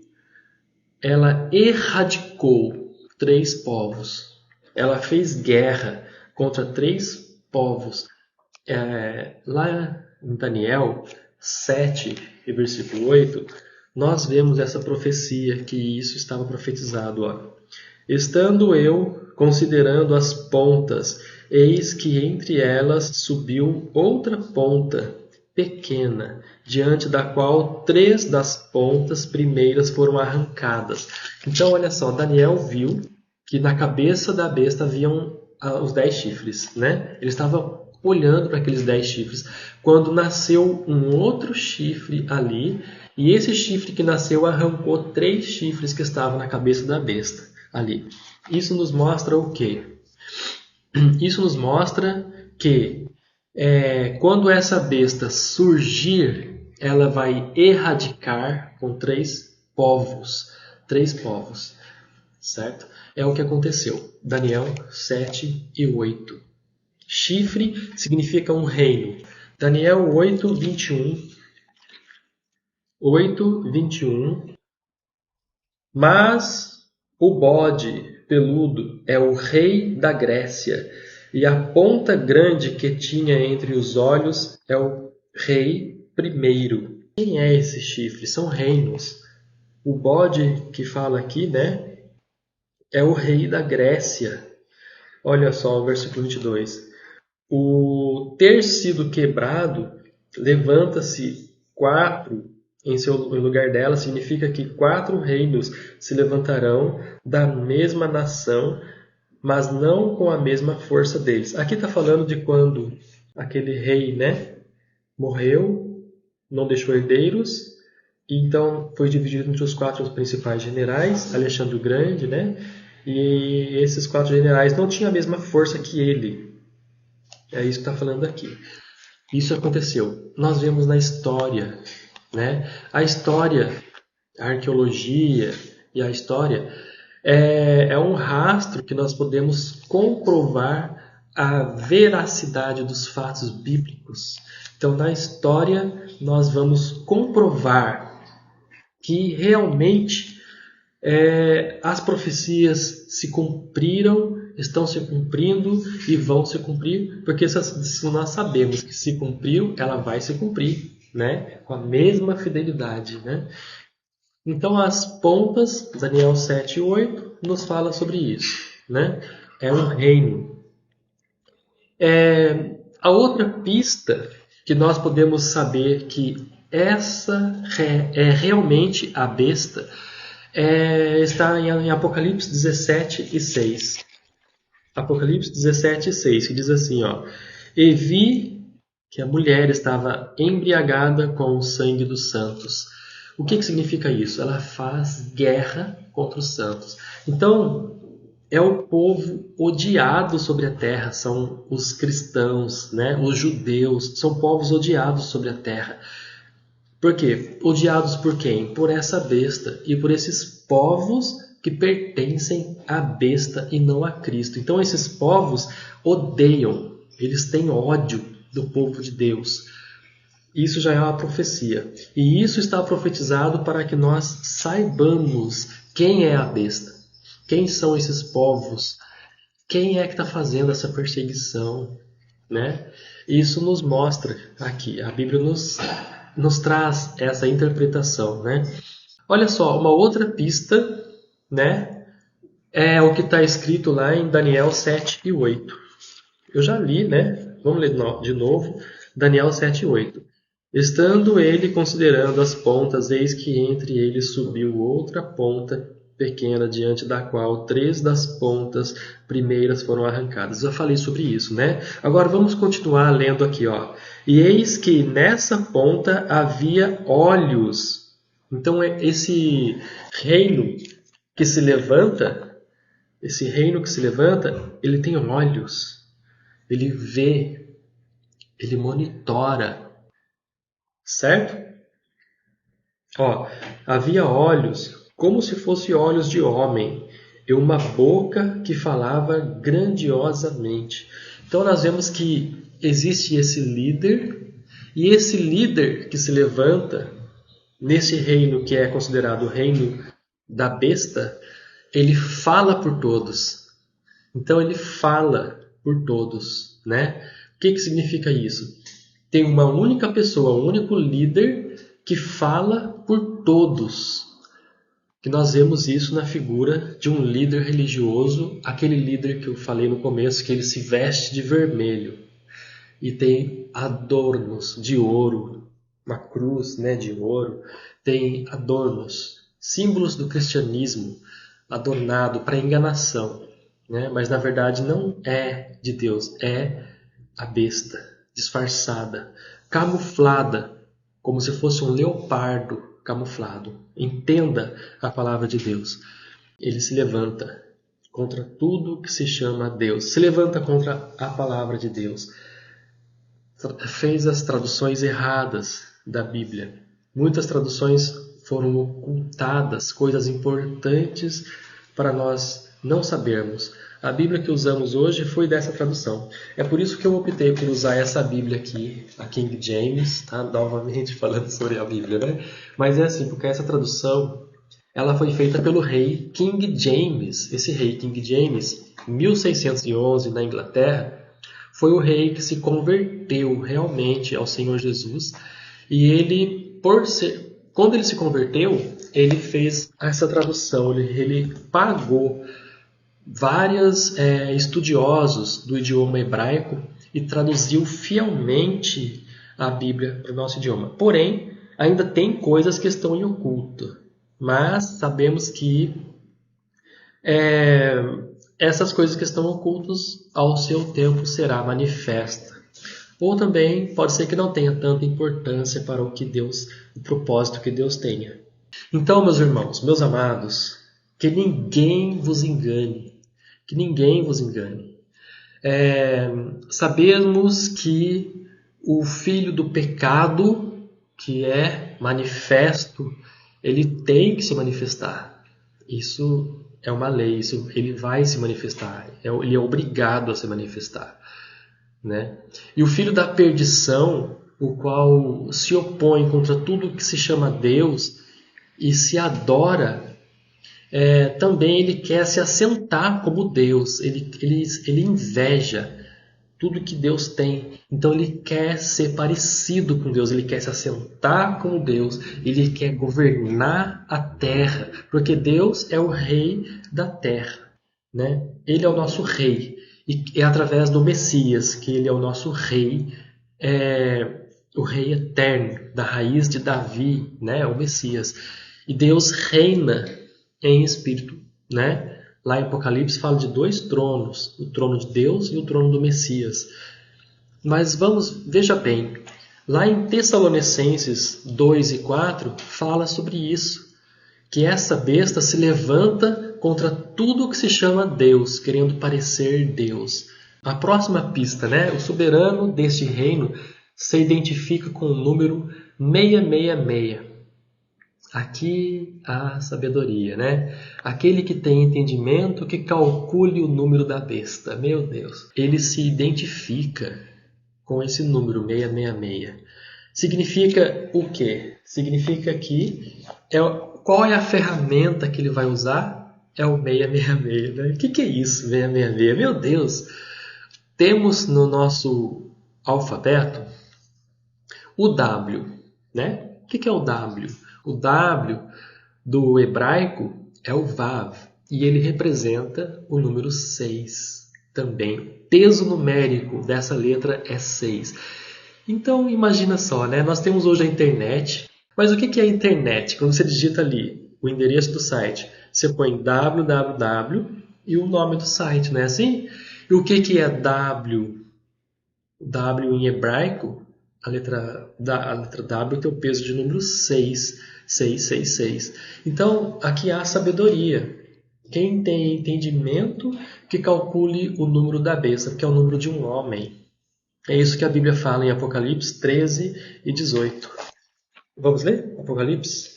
ela erradicou 3 povos. Ela fez guerra contra 3 povos. Lá em Daniel 7, versículo 8, nós vemos essa profecia, que isso estava profetizado. Estando eu considerando as pontas, eis que entre elas subiu outra ponta, pequena, diante da qual 3 das pontas primeiras foram arrancadas. Então, olha só, Daniel viu que na cabeça da besta haviam os 10 chifres, né? Ele estava olhando para aqueles 10 chifres, quando nasceu um outro chifre ali, e esse chifre que nasceu arrancou 3 chifres que estavam na cabeça da besta ali. Isso nos mostra o quê? Isso nos mostra que quando essa besta surgir, ela vai erradicar com 3 povos. 3 povos, certo? É o que aconteceu. Daniel 7 e 8. Chifre significa um reino. Daniel 8, 21. 8, 21. Mas o bode peludo é o rei da Grécia, e a ponta grande que tinha entre os olhos é o rei primeiro. Quem é esse chifre? São reinos. O bode que fala aqui, né, é o rei da Grécia. Olha só o versículo 22. O ter sido quebrado, levanta-se 4 em lugar dela, significa que 4 reinos se levantarão da mesma nação, mas não com a mesma força deles. Aqui está falando de quando aquele rei, né, morreu, não deixou herdeiros, e então foi dividido entre os 4 principais generais, Alexandre o Grande, né, e esses 4 generais não tinham a mesma força que ele. É isso que está falando aqui. Isso aconteceu. Nós vemos na história, né? A história, a arqueologia e a história é um rastro que nós podemos comprovar a veracidade dos fatos bíblicos. Então, na história, nós vamos comprovar que realmente as profecias se cumpriram, estão se cumprindo e vão se cumprir, porque se nós sabemos que se cumpriu, ela vai se cumprir, né? Com a mesma fidelidade, né? Então, as pontas, Daniel 7 e 8, nos fala sobre isso, né? É um reino. A outra pista que nós podemos saber que essa é realmente a besta está em Apocalipse 17 e 6. Apocalipse 17 e 6, que diz assim, ó: E vi que a mulher estava embriagada com o sangue dos santos. O que significa isso? Ela faz guerra contra os santos. Então, é o povo odiado sobre a terra, são os cristãos, né? Os judeus, são povos odiados sobre a terra. Por quê? Odiados por quem? Por essa besta e por esses povos que pertencem à besta e não a Cristo. Então esses povos odeiam, eles têm ódio do povo de Deus. Isso já é uma profecia. E isso está profetizado para que nós saibamos quem é a besta. Quem são esses povos? Quem é que está fazendo essa perseguição? Né? Isso nos mostra aqui. A Bíblia nos traz essa interpretação. Né? Olha só, uma outra pista, né, é o que está escrito lá em Daniel 7 e 8. Eu já li, né? Vamos ler de novo. Daniel 7 e 8. Estando ele considerando as pontas, eis que entre eles subiu outra ponta pequena, diante da qual 3 das pontas primeiras foram arrancadas. Eu falei sobre isso, né? Agora vamos continuar lendo aqui, ó. E eis que nessa ponta havia olhos. Então esse reino que se levanta, ele tem olhos. Ele vê, ele monitora. Certo? Ó, havia olhos como se fossem olhos de homem e uma boca que falava grandiosamente. Então nós vemos que existe esse líder, e esse líder que se levanta nesse reino que é considerado o reino da besta, ele fala por todos. Então ele fala por todos, né? O que significa isso? Tem uma única pessoa, um único líder que fala por todos. Que nós vemos isso na figura de um líder religioso, aquele líder que eu falei no começo, que ele se veste de vermelho e tem adornos de ouro, uma cruz, né, de ouro, tem adornos, símbolos do cristianismo, adornado para enganação, né? Mas na verdade não é de Deus, é a besta. Disfarçada, camuflada, como se fosse um leopardo camuflado. Entenda a palavra de Deus. Ele se levanta contra tudo que se chama Deus. Se levanta contra a palavra de Deus. Fez as traduções erradas da Bíblia. Muitas traduções foram ocultadas, coisas importantes para nós não sabermos. A Bíblia que usamos hoje foi dessa tradução. É por isso que eu optei por usar essa Bíblia aqui, a King James, tá? Novamente falando sobre a Bíblia, né? Mas é assim, porque essa tradução, ela foi feita pelo rei King James. Esse rei King James, em 1611, na Inglaterra, foi o rei que se converteu realmente ao Senhor Jesus. E ele, quando ele se converteu, ele fez essa tradução, ele pagou vários estudiosos do idioma hebraico e traduziu fielmente a Bíblia para o nosso idioma. Porém, ainda tem coisas que estão em oculto, mas sabemos que essas coisas que estão ocultas, ao seu tempo será manifesta. Ou também pode ser que não tenha tanta importância para o propósito que Deus tenha. Então, meus irmãos, meus amados, que ninguém vos engane. Que ninguém vos engane. Sabemos que o filho do pecado, que é manifesto, ele tem que se manifestar. Isso é uma lei, ele vai se manifestar. Ele é obrigado a se manifestar. Né? E o filho da perdição, o qual se opõe contra tudo que se chama Deus e se adora, também ele quer se assentar como Deus, ele inveja tudo que Deus tem. Então ele quer ser parecido com Deus, ele quer se assentar como Deus, ele quer governar a terra, porque Deus é o rei da terra, né? Ele é o nosso rei, e é através do Messias que ele é o nosso rei, o rei eterno, da raiz de Davi, né? O Messias. E Deus reina em espírito, né? Lá em Apocalipse fala de 2 tronos, o trono de Deus e o trono do Messias. Mas veja bem, lá em Tessalonicenses 2 e 4 fala sobre isso, que essa besta se levanta contra tudo que se chama Deus, querendo parecer Deus. A próxima pista, né? O soberano deste reino se identifica com o número 666. Aqui há sabedoria, né? Aquele que tem entendimento, que calcule o número da besta. Meu Deus! Ele se identifica com esse número 666. Significa o quê? Significa que qual é a ferramenta que ele vai usar? É o 666, né? O que é isso, 666? Meu Deus! Temos no nosso alfabeto o W, né? O que é o W? O W do hebraico é o Vav, e ele representa o número 6 também. O peso numérico dessa letra é 6. Então, imagina só, né? Nós temos hoje a internet, mas o que é a internet? Quando você digita ali o endereço do site, você põe www e o nome do site, não é assim? E o que é W? W em hebraico, a letra W tem o peso de número 6. 666. Então, aqui há sabedoria. Quem tem entendimento, que calcule o número da besta, que é o número de um homem. É isso que a Bíblia fala em Apocalipse 13 e 18. Vamos ler? Apocalipse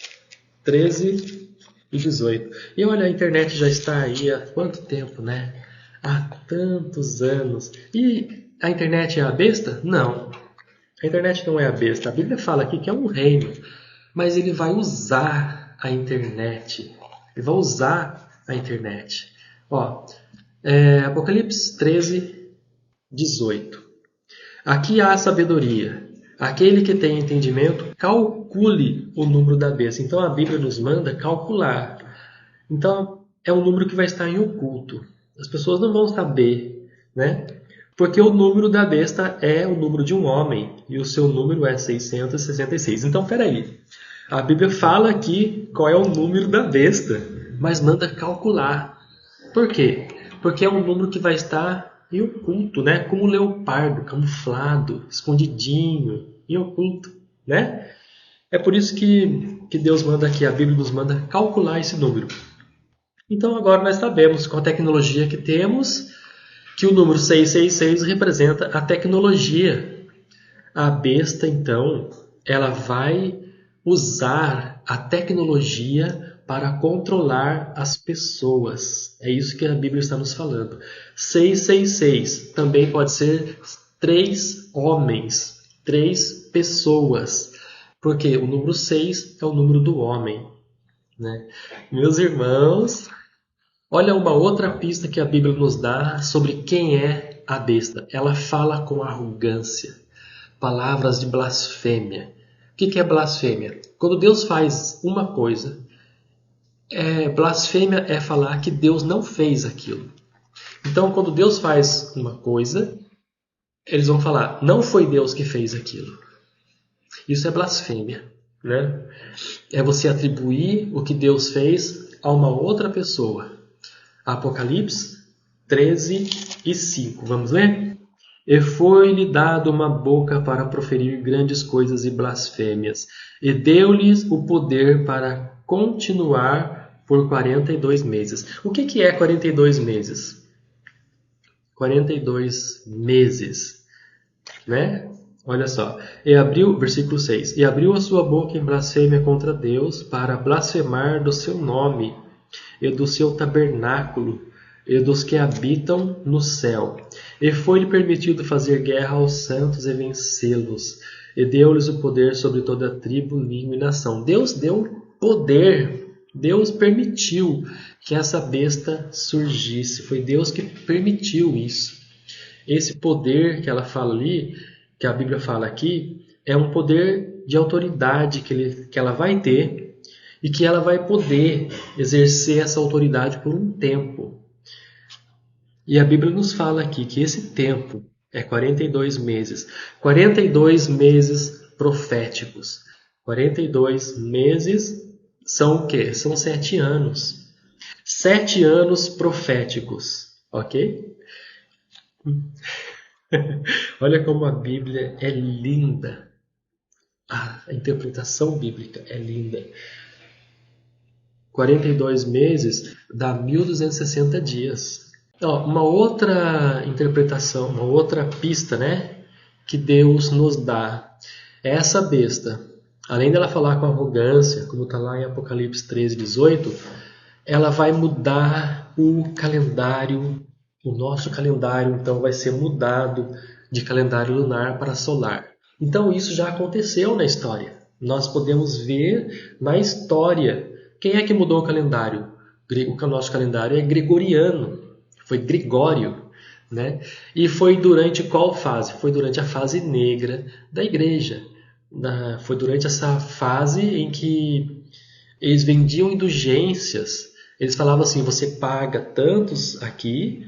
13 e 18. E olha, a internet já está aí há quanto tempo, né? Há tantos anos. E a internet é a besta? Não. A internet não é a besta. A Bíblia fala aqui que é um reino. Mas ele vai usar a internet. Ele vai usar a internet. Ó, Apocalipse 13, 18. Aqui há sabedoria. Aquele que tem entendimento, calcule o número da besta. Então a Bíblia nos manda calcular. Então é um número que vai estar em oculto. As pessoas não vão saber, né? Porque o número da besta é o número de um homem e o seu número é 666. Então, peraí. A Bíblia fala aqui qual é o número da besta, mas manda calcular. Por quê? Porque é um número que vai estar em oculto, né? Como leopardo, camuflado, escondidinho, em oculto, né? É por isso que Deus manda aqui, a Bíblia nos manda calcular esse número. Então agora nós sabemos, com a tecnologia que temos, que o número 666 representa a tecnologia. A besta, então, ela vai usar a tecnologia para controlar as pessoas. É isso que a Bíblia está nos falando. 666 também pode ser 3 homens, 3 pessoas, porque o número 6 é o número do homem, né? Meus irmãos, olha uma outra pista que a Bíblia nos dá sobre quem é a besta. Ela fala com arrogância, palavras de blasfêmia. O que é blasfêmia? Quando Deus faz uma coisa, blasfêmia é falar que Deus não fez aquilo. Então, quando Deus faz uma coisa, eles vão falar, não foi Deus que fez aquilo. Isso é blasfêmia, né? É você atribuir o que Deus fez a uma outra pessoa. Apocalipse 13 e 5. Vamos ler? E foi-lhe dado uma boca para proferir grandes coisas e blasfêmias, e deu-lhes o poder para continuar por 42 meses. O que é 42 meses? 42 meses, né? Olha só, versículo 6, e abriu a sua boca em blasfêmia contra Deus, para blasfemar do seu nome, e do seu tabernáculo, e dos que habitam no céu. E foi-lhe permitido fazer guerra aos santos e vencê-los, e deu-lhes o poder sobre toda a tribo, língua e nação. Deus deu poder, Deus permitiu que essa besta surgisse, foi Deus que permitiu isso. Esse poder que ela fala ali, que a Bíblia fala aqui, é um poder de autoridade que ela vai ter e que ela vai poder exercer essa autoridade por um tempo. E a Bíblia nos fala aqui que esse tempo é 42 meses. 42 meses proféticos. 42 meses são o quê? São 7 anos. 7 anos proféticos. Ok? Olha como a Bíblia é linda. A interpretação bíblica é linda. 42 meses dá 1260 dias. Ó, uma outra interpretação, uma outra pista, né, que Deus nos dá. É essa besta, além dela falar com arrogância, como está lá em Apocalipse 13:18, ela vai mudar o calendário. O nosso calendário, então, vai ser mudado de calendário lunar para solar. Então, isso já aconteceu na história. Nós podemos ver na história. Quem é que mudou o calendário? O nosso calendário é gregoriano. Foi Gregório, né? E foi durante qual fase? Foi durante a fase negra da igreja. Foi durante essa fase em que eles vendiam indulgências. Eles falavam assim: você paga tantos aqui,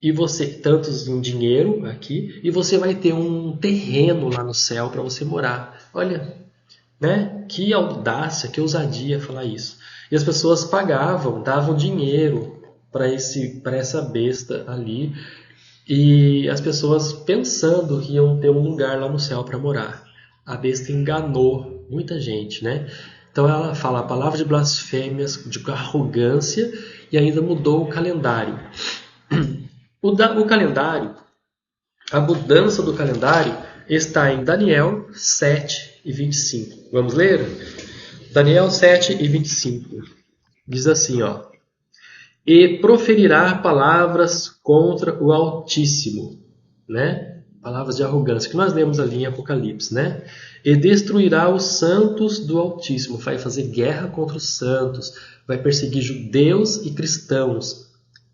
e você tantos em dinheiro aqui, e você vai ter um terreno lá no céu para você morar. Olha, né? Que audácia, que ousadia falar isso. E as pessoas pagavam, davam dinheiro para essa besta ali, e as pessoas pensando que iam ter um lugar lá no céu para morar. A besta enganou muita gente, né? Então ela fala a palavra de blasfêmias, de arrogância, e ainda mudou o calendário. O calendário, a mudança do calendário está em Daniel 7:25. Vamos ler? Daniel 7:25. Diz assim, ó: e proferirá palavras contra o Altíssimo, né? Palavras de arrogância, que nós lemos ali em Apocalipse, né? E destruirá os santos do Altíssimo, vai fazer guerra contra os santos, vai perseguir judeus e cristãos,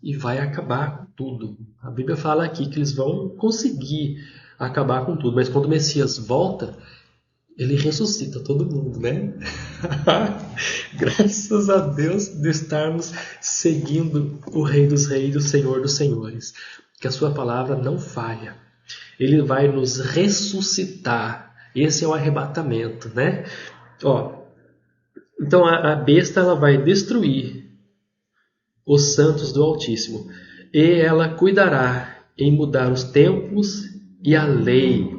e vai acabar com tudo. A Bíblia fala aqui que eles vão conseguir acabar com tudo, mas quando o Messias volta, ele ressuscita todo mundo, né? Graças a Deus de estarmos seguindo o Rei dos Reis e o Senhor dos Senhores, que a sua palavra não falha. Ele vai nos ressuscitar. Esse é o arrebatamento, né? Ó, então a besta ela vai destruir os santos do Altíssimo, e ela cuidará em mudar os tempos e a lei.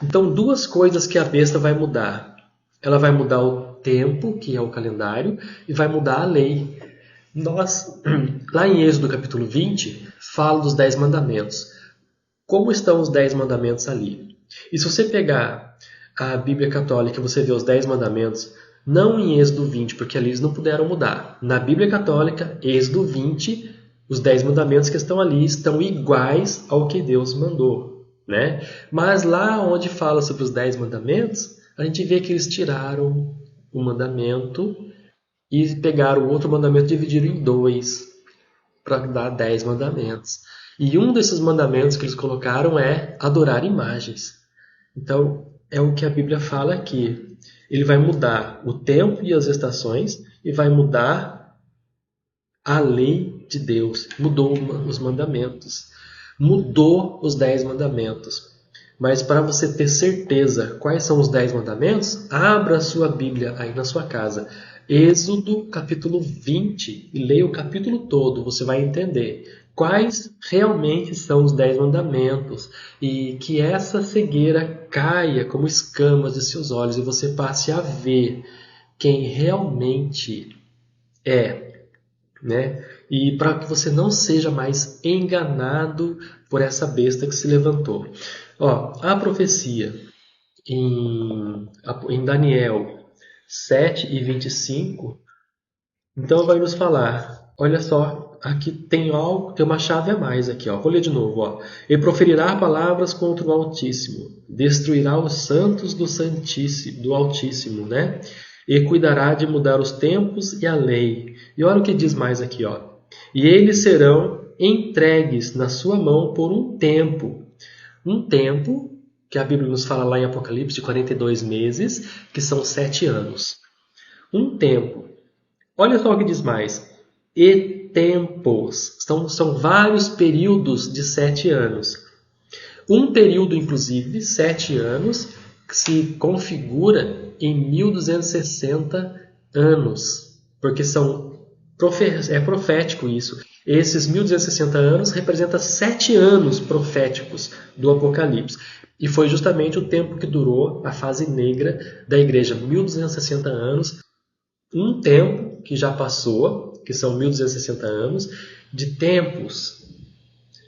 Então, duas coisas que a besta vai mudar. Ela vai mudar o tempo, que é o calendário, e vai mudar a lei. Lá em Êxodo capítulo 20, fala dos 10 mandamentos. Como estão os 10 mandamentos ali? E se você pegar a Bíblia Católica e você vê os 10 mandamentos, não em Êxodo 20, porque ali eles não puderam mudar. Na Bíblia Católica, Êxodo 20, os 10 mandamentos que estão ali estão iguais ao que Deus mandou, né? Mas lá onde fala sobre os 10 mandamentos, a gente vê que eles tiraram um mandamento e pegaram o outro mandamento e dividiram em 2 para dar 10 mandamentos. E um desses mandamentos que eles colocaram é adorar imagens. Então, é o que a Bíblia fala aqui. Ele vai mudar o tempo e as estações e vai mudar a lei de Deus. Mudou os mandamentos. Mudou os 10 mandamentos. Mas para você ter certeza quais são os 10 mandamentos, abra a sua Bíblia aí na sua casa. Êxodo capítulo 20 e leia o capítulo todo, você vai entender quais realmente são os 10 mandamentos e que essa cegueira caia como escamas de seus olhos e você passe a ver quem realmente é, né? E para que você não seja mais enganado por essa besta que se levantou. Ó, a profecia em Daniel 7:25, então vai nos falar, olha só, aqui tem algo, tem uma chave a mais aqui, ó. Vou ler de novo, ó. E proferirá palavras contra o Altíssimo, destruirá os santos do Santíssimo, do Altíssimo, né? E cuidará de mudar os tempos e a lei. E olha o que diz mais aqui, ó. E eles serão entregues na sua mão por um tempo que a Bíblia nos fala lá em Apocalipse de 42 meses, que são 7 anos. Um tempo. Olha só o que diz mais. E tempos. São vários períodos de 7 anos. Um período, inclusive, 7 anos, que se configura em 1260 anos. Porque são É profético isso. Esses 1260 anos representam 7 anos proféticos do Apocalipse. E foi justamente o tempo que durou a fase negra da igreja. 1260 anos, um tempo que já passou, que são 1260 anos, de tempos,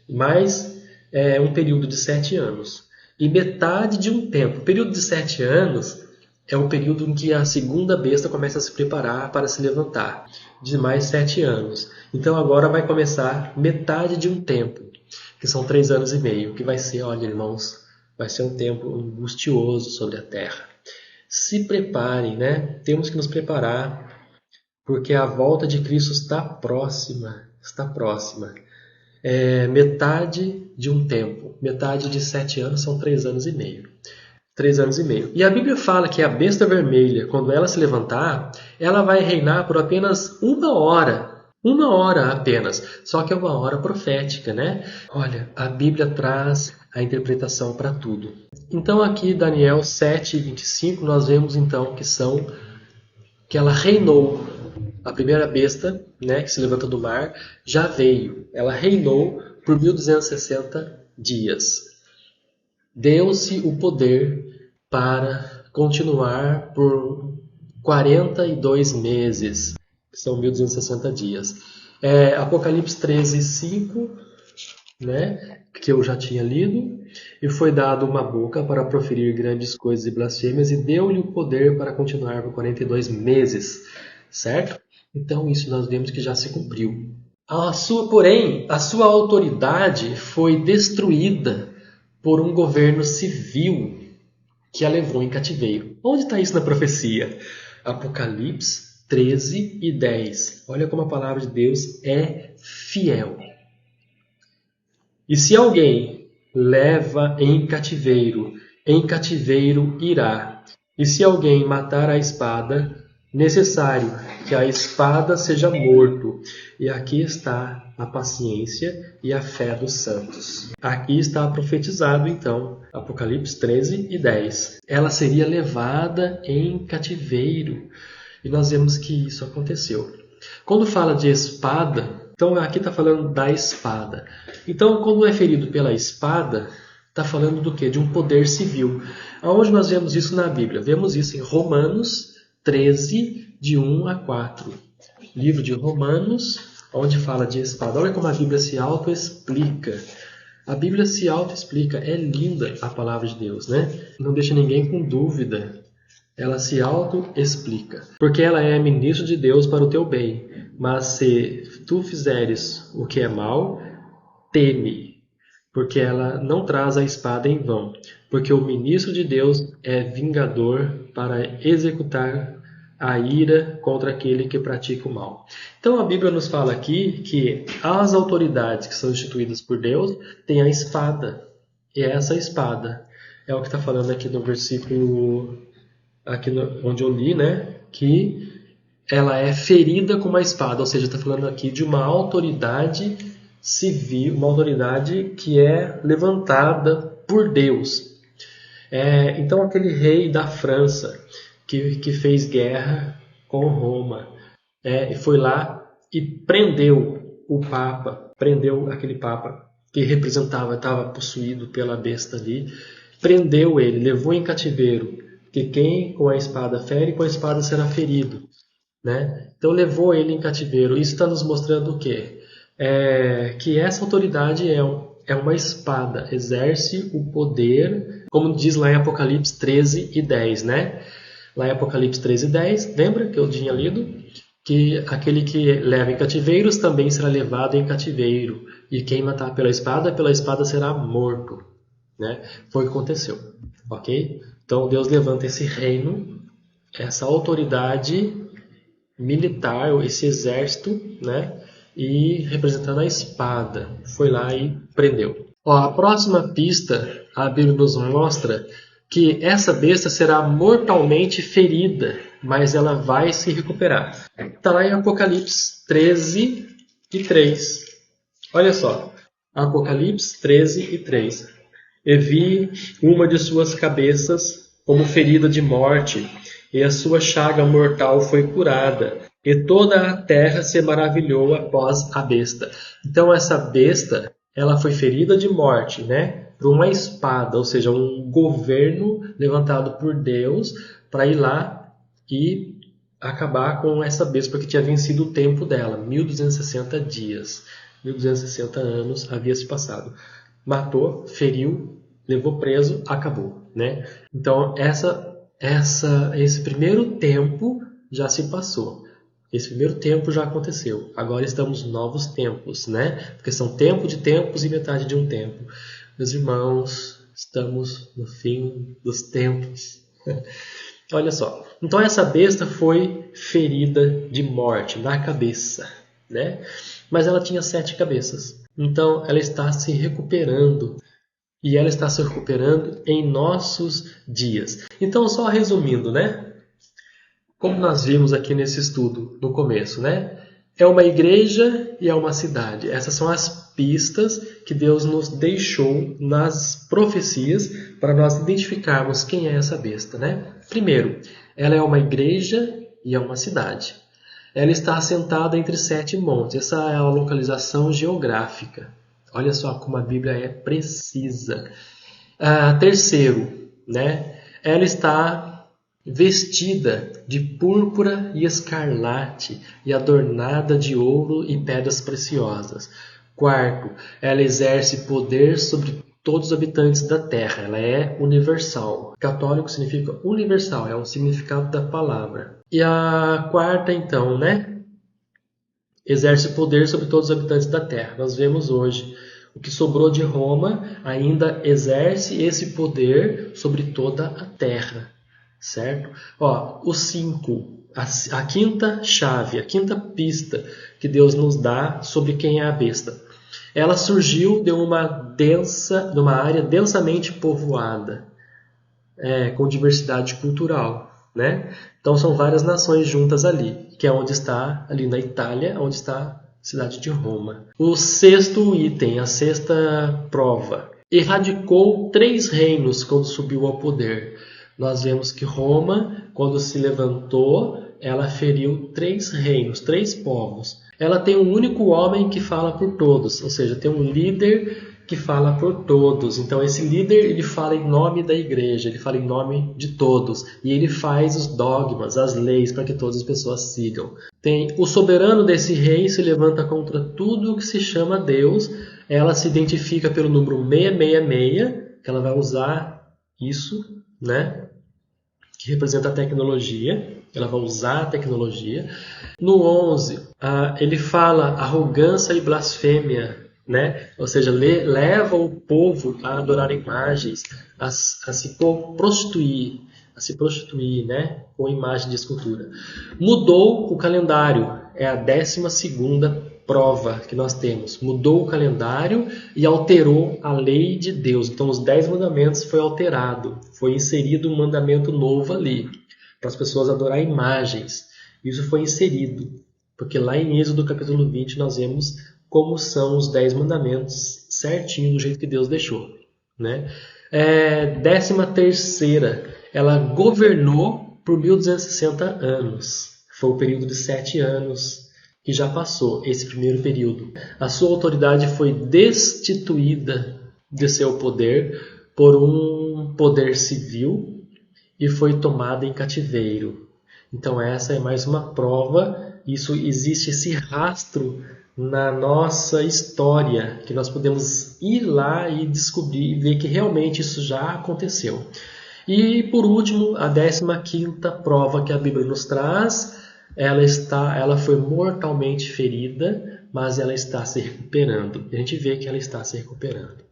mais um período de 7 anos. E metade de um tempo. O período de 7 anos é o período em que a segunda besta começa a se preparar para se levantar, de mais 7 anos. Então agora vai começar metade de um tempo, que são 3 anos e meio, que vai ser, olha irmãos, vai ser um tempo angustioso sobre a terra. Se preparem, né? Temos que nos preparar, porque a volta de Cristo está próxima, metade de um tempo, metade de 7 anos são 3 anos e meio. 3 anos e meio. E a Bíblia fala que a besta vermelha, quando ela se levantar, ela vai reinar por apenas 1 hora. 1 hora apenas. Só que é uma hora profética, né? Olha, a Bíblia traz a interpretação para tudo. Então aqui, Daniel 7:25, nós vemos então que ela reinou. A primeira besta, né, que se levanta do mar, já veio. Ela reinou por 1260 dias. Deu-se o poder para continuar por 42 meses, que são 1260 dias. Apocalipse 13:5, né, que eu já tinha lido. E foi dado uma boca para proferir grandes coisas e blasfêmias, e deu-lhe o poder para continuar por 42 meses. Certo? Então isso nós vemos que já se cumpriu. Porém, a sua autoridade foi destruída por um governo civil que a levou em cativeiro. Onde está isso na profecia? Apocalipse 13:10. Olha como a palavra de Deus é fiel. E se alguém leva em cativeiro irá. E se alguém matar a espada, necessário que a espada seja morto. E aqui está a paciência e a fé dos santos. Aqui está profetizado, então, Apocalipse 13:10. Ela seria levada em cativeiro. E nós vemos que isso aconteceu. Quando fala de espada, então aqui está falando da espada. Então, quando é ferido pela espada, está falando do quê? De um poder civil. Aonde nós vemos isso na Bíblia? Vemos isso em Romanos 13, de 1 a 4. Livro de Romanos, onde fala de espada. Olha como a Bíblia se autoexplica. A Bíblia se autoexplica. É linda a palavra de Deus, né? Não deixa ninguém com dúvida. Ela se autoexplica. Porque ela é ministro de Deus para o teu bem. Mas se tu fizeres o que é mal, teme. Porque ela não traz a espada em vão. Porque o ministro de Deus é vingador para executar a ira contra aquele que pratica o mal. Então a Bíblia nos fala aqui que as autoridades que são instituídas por Deus têm a espada. E essa espada é o que está falando aqui no versículo, onde eu li, né? Que ela é ferida com uma espada. Ou seja, está falando aqui de uma autoridade civil, uma autoridade que é levantada por Deus. Então aquele rei da França que fez guerra com Roma e foi lá e prendeu o Papa, prendeu aquele Papa que representava, estava possuído pela besta ali, prendeu ele, levou em cativeiro, que quem com a espada fere, com a espada será ferido, né? Então levou ele em cativeiro. Isso está nos mostrando o quê? Que essa autoridade é uma espada, exerce o poder, como diz lá em Apocalipse 13:10, né? Lá em Apocalipse 13:10, lembra que eu tinha lido? Que aquele que leva em cativeiros também será levado em cativeiro, e quem matar pela espada será morto, né? Foi o que aconteceu, ok? Então Deus levanta esse reino, essa autoridade militar, esse exército, né? E representando a espada, foi lá e prendeu. A próxima pista, a Bíblia nos mostra que essa besta será mortalmente ferida, mas ela vai se recuperar. Está lá em Apocalipse 13:3. Olha só, Apocalipse 13:3. E vi uma de suas cabeças como ferida de morte, e a sua chaga mortal foi curada. E toda a terra se maravilhou após a besta. Então essa besta, ela foi ferida de morte, né? Por uma espada, ou seja, um governo levantado por Deus para ir lá e acabar com essa besta, porque tinha vencido o tempo dela, 1260 dias. 1260 anos havia se passado. Matou, feriu, levou preso, acabou, né? Então esse primeiro tempo já se passou. Esse primeiro tempo já aconteceu. Agora estamos nos novos tempos, né? Porque são tempo de tempos e metade de um tempo. Meus irmãos, estamos no fim dos tempos. Olha só. Então essa besta foi ferida de morte na cabeça, né? Mas ela tinha 7 cabeças. Então ela está se recuperando. E ela está se recuperando em nossos dias. Então, só resumindo, né? Como nós vimos aqui nesse estudo no começo, né? É uma igreja e é uma cidade. Essas são as pistas que Deus nos deixou nas profecias para nós identificarmos quem é essa besta, né? Primeiro, ela é uma igreja e é uma cidade. Ela está assentada entre 7 montes. Essa é a localização geográfica. Olha só como a Bíblia é precisa. Terceiro, né? Ela está vestida de púrpura e escarlate e adornada de ouro e pedras preciosas. Quarto, ela exerce poder sobre todos os habitantes da terra. Ela é universal. Católico significa universal, é o significado da palavra. E a quarta, então, né? Exerce poder sobre todos os habitantes da terra. Nós vemos hoje o que sobrou de Roma ainda exerce esse poder sobre toda a terra. Certo? Ó, o 5, a quinta chave, a quinta pista que Deus nos dá sobre quem é a besta. Ela surgiu de uma área densamente povoada, com diversidade cultural, né? Então são várias nações juntas ali, que é onde está, ali na Itália, onde está a cidade de Roma. O sexto item, a sexta prova. Erradicou 3 reinos quando subiu ao poder. Nós vemos que Roma, quando se levantou, ela feriu 3 reinos, 3 povos. Ela tem um único homem que fala por todos, ou seja, tem um líder que fala por todos. Então esse líder, ele fala em nome da igreja, ele fala em nome de todos. E ele faz os dogmas, as leis, para que todas as pessoas sigam. Tem o soberano desse rei se levanta contra tudo o que se chama Deus. Ela se identifica pelo número 666, que ela vai usar isso, né? Que representa a tecnologia. Ela vai usar a tecnologia. No 11, ele fala arrogância e blasfêmia, né? Ou seja, leva o povo a adorar imagens, a se prostituir, né? Com imagem de escultura. Mudou o calendário, é a 12ª prova que nós temos. Mudou o calendário e alterou a lei de Deus. Então os 10 mandamentos foi alterado, foi inserido um mandamento novo ali, para as pessoas adorar imagens. Isso foi inserido, porque lá em Êxodo capítulo 20 nós vemos como são os 10 mandamentos certinho do jeito que Deus deixou, né? 13ª, ela governou por 1260 anos. Foi o período de 7 anos que já passou, esse primeiro período. A sua autoridade foi destituída de seu poder por um poder civil e foi tomada em cativeiro. Então essa é mais uma prova. Isso existe esse rastro na nossa história, que nós podemos ir lá e descobrir e ver que realmente isso já aconteceu. E por último, a 15ª prova que a Bíblia nos traz, ela foi mortalmente ferida, mas ela está se recuperando. A gente vê que ela está se recuperando.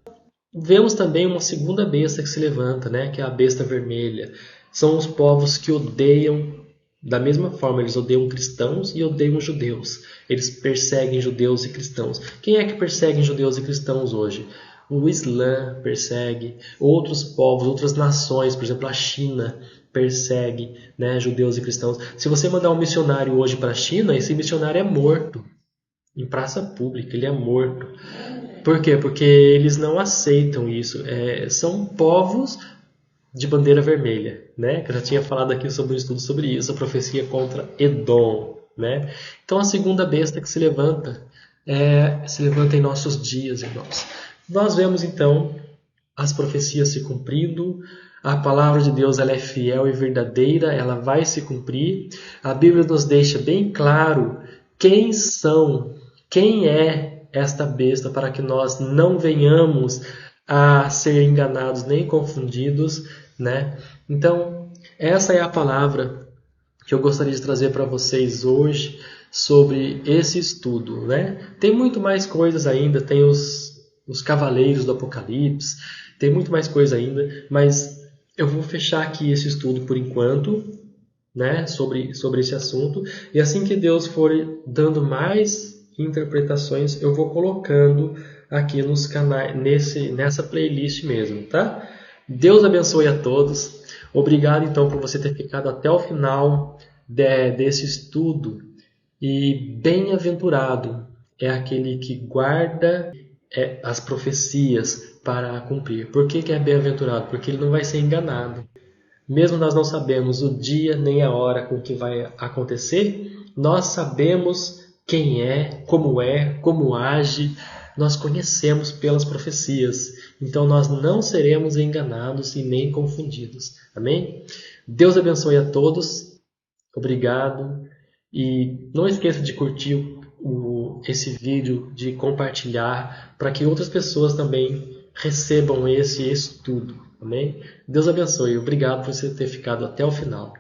Vemos também uma segunda besta que se levanta, né? Que é a besta vermelha. São os povos que odeiam, da mesma forma, eles odeiam cristãos e odeiam judeus. Eles perseguem judeus e cristãos. Quem é que persegue judeus e cristãos hoje? O Islã persegue, outros povos, outras nações, por exemplo, a China persegue, né, judeus e cristãos. Se você mandar um missionário hoje para a China, esse missionário é morto em praça pública, ele é morto. Por quê? Porque eles não aceitam isso. São povos de bandeira vermelha, né? Que eu já tinha falado aqui sobre um estudo sobre isso, a profecia contra Edom, né? Então a segunda besta que se levanta em nossos dias, irmãos. Nós vemos então as profecias se cumprindo. A palavra de Deus ela é fiel e verdadeira, ela vai se cumprir. A Bíblia nos deixa bem claro quem é esta besta, para que nós não venhamos a ser enganados nem confundidos, né? Então, essa é a palavra que eu gostaria de trazer para vocês hoje sobre esse estudo, né? Tem muito mais coisas ainda, tem os cavaleiros do Apocalipse, tem muito mais coisa ainda, mas eu vou fechar aqui esse estudo por enquanto, né? sobre esse assunto, e assim que Deus for dando mais interpretações, eu vou colocando aqui nos canais, nessa playlist mesmo, tá? Deus abençoe a todos. Obrigado então por você ter ficado até o final desse estudo. E bem-aventurado é aquele que guarda as profecias para cumprir. Por que é bem-aventurado? Porque ele não vai ser enganado. Mesmo nós não sabemos o dia nem a hora com que vai acontecer, nós sabemos quem é, como age, nós conhecemos pelas profecias. Então nós não seremos enganados e nem confundidos. Amém? Deus abençoe a todos. Obrigado. E não esqueça de curtir esse vídeo, de compartilhar, para que outras pessoas também recebam esse estudo. Amém? Deus abençoe. Obrigado por você ter ficado até o final.